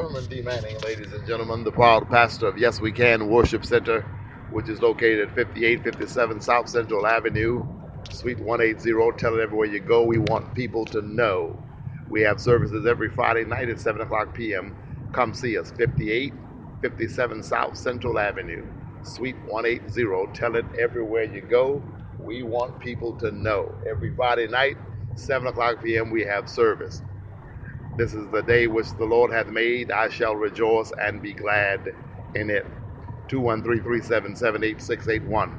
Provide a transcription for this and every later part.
Sherman D. Manning, ladies and gentlemen, the proud pastor of Yes We Can Worship Center, which is located at 5857 South Central Avenue, Suite 180. Tell it everywhere you go. We want people to know. We have services every Friday night at 7 o'clock p.m. Come see us, 5857 South Central Avenue, Suite 180. Tell it everywhere you go. We want people to know. Every Friday night, 7 o'clock p.m., we have service. This is the day which the Lord hath made. I shall rejoice and be glad in it. 213-377-8681.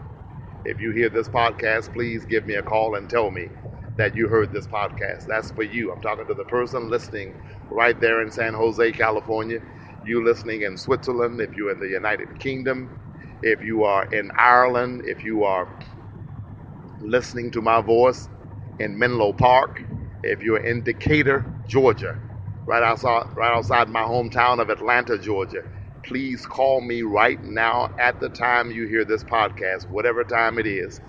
If you hear this podcast, please give me a call and tell me that you heard this podcast. That's for you. I'm talking to the person listening right there in San Jose, California. You listening in Switzerland, if you're in the United Kingdom, if you are in Ireland, if you are listening to my voice in Menlo Park, if you're in Decatur, Georgia, right outside my hometown of Atlanta, Georgia, please call me right now at the time you hear this podcast, whatever time it is,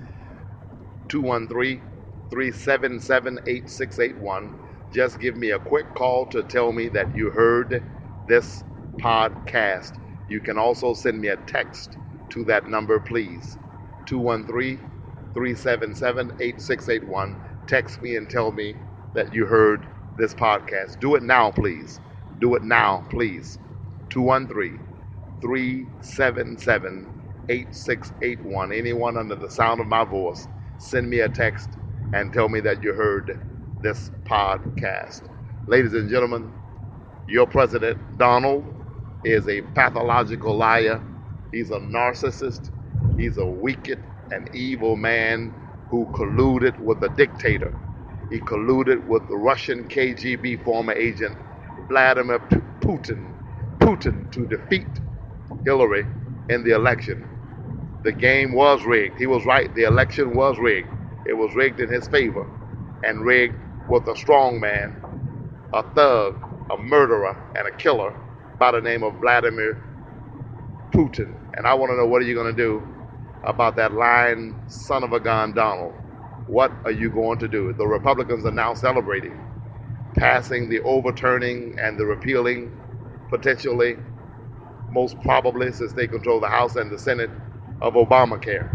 213-377-8681. Just give me a quick call to tell me that you heard this podcast. You can also send me a text to that number, please. 213-377-8681. Text me and tell me that you heard this podcast. Do it now, please. Do it now, please. 213-377-8681. Anyone under the sound of my voice, send me a text and tell me that you heard this podcast. Ladies and gentlemen, your president, Donald, is a pathological liar. He's a narcissist. He's a wicked and evil man who colluded with a dictator. He colluded with the Russian KGB former agent Vladimir Putin to defeat Hillary in the election. The game was rigged. He was right. The election was rigged. It was rigged in his favor and rigged with a strong man, a thug, a murderer, and a killer by the name of Vladimir Putin. And I want to know, what are you going to do about that lying son of a gun, Donald? What are you going to do? The Republicans are now celebrating passing the overturning and the repealing, potentially, most probably, since they control the House and the Senate, of Obamacare.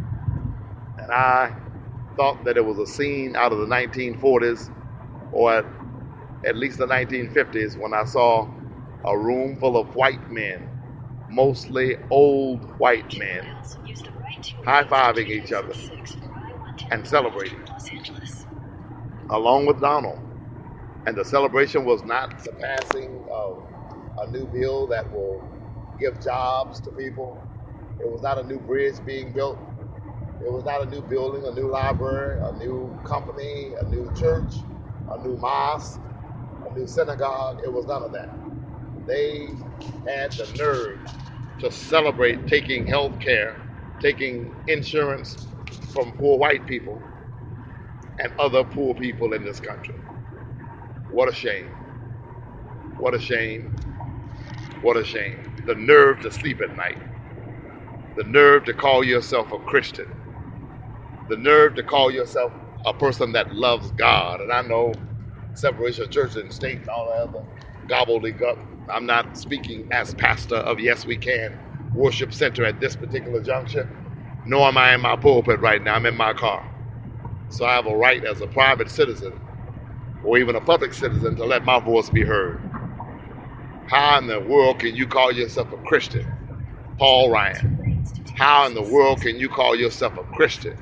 And I thought that it was a scene out of the 1940s, or at least the 1950s, when I saw a room full of white men, mostly old white men, high-fiving each other and celebrating, along with Donald. And the celebration was not the passing of a new bill that will give jobs to people. It was not a new bridge being built. It was not a new building, a new library, a new company, a new church, a new mosque, a new synagogue. It was none of that. They had the nerve to celebrate taking health care, taking insurance from poor white people and other poor people in this country. What a shame. What a shame. What a shame. The nerve to sleep at night. The nerve to call yourself a Christian. The nerve to call yourself a person that loves God. And I know separation of church and state and all that other gobbledygook. I'm not speaking as pastor of Yes We Can Worship Center at this particular juncture, nor am I in my pulpit right now. I'm in my car. So I have a right as a private citizen, or even a public citizen, to let my voice be heard. How in the world can you call yourself a Christian? Paul Ryan. How in the world can you call yourself a Christian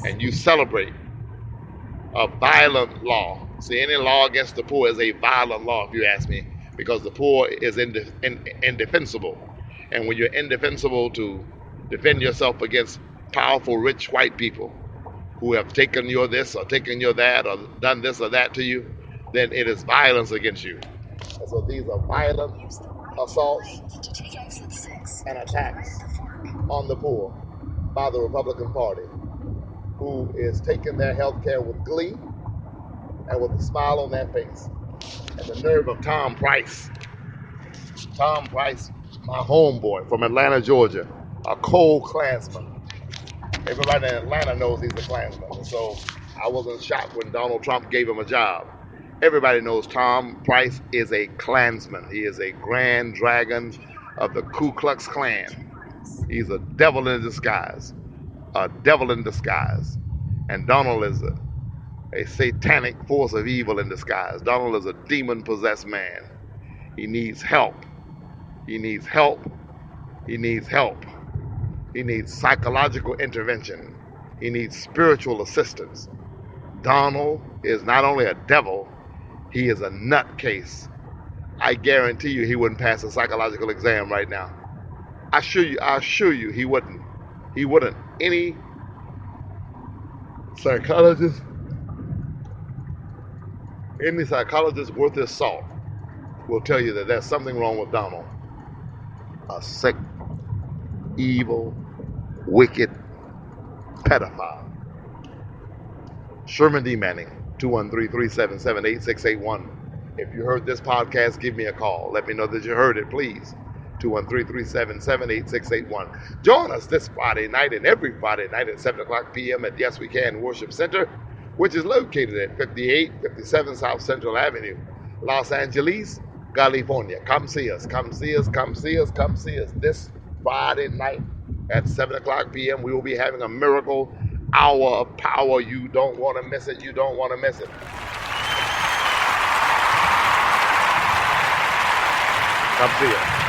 and you celebrate a violent law? See, any law against the poor is a violent law, if you ask me, because the poor is indefensible. And when you're indefensible to defend yourself against powerful, rich white people who have taken your this or taken your that or done this or that to you, then it is violence against you. And so these are violent assaults and attacks on the poor by the Republican Party, who is taking their health care with glee and with a smile on their face. And the nerve of Tom Price, my homeboy from Atlanta, Georgia, a cold Klansman. Everybody in Atlanta knows he's a Klansman. And so I wasn't shocked when Donald Trump gave him a job. Everybody knows Tom Price is a Klansman. He is a grand dragon of the Ku Klux Klan. He's a devil in disguise. A devil in disguise. And Donald is a satanic force of evil in disguise. Donald is a demon-possessed man. He needs help. He needs help. He needs help. He needs psychological intervention. He needs spiritual assistance. Donald is not only a devil, he is a nutcase. I guarantee you he wouldn't pass a psychological exam right now. I assure you he wouldn't. He wouldn't. Any psychologist, worth his salt will tell you that there's something wrong with Donald. A sick, evil, wicked pedophile. Sherman D. Manning, 213-377-8681. If you heard this podcast, give me a call. Let me know that you heard it, please. 213-377-8681. Join us this Friday night and every Friday night at 7 o'clock p.m. at Yes We Can Worship Center, which is located at 5857 South Central Avenue, Los Angeles, California. Come see us. Come see us. Come see us. Come see us this Friday night at 7 o'clock p.m. We will be having a miracle hour of power. You don't want to miss it. You don't want to miss it. Come see us.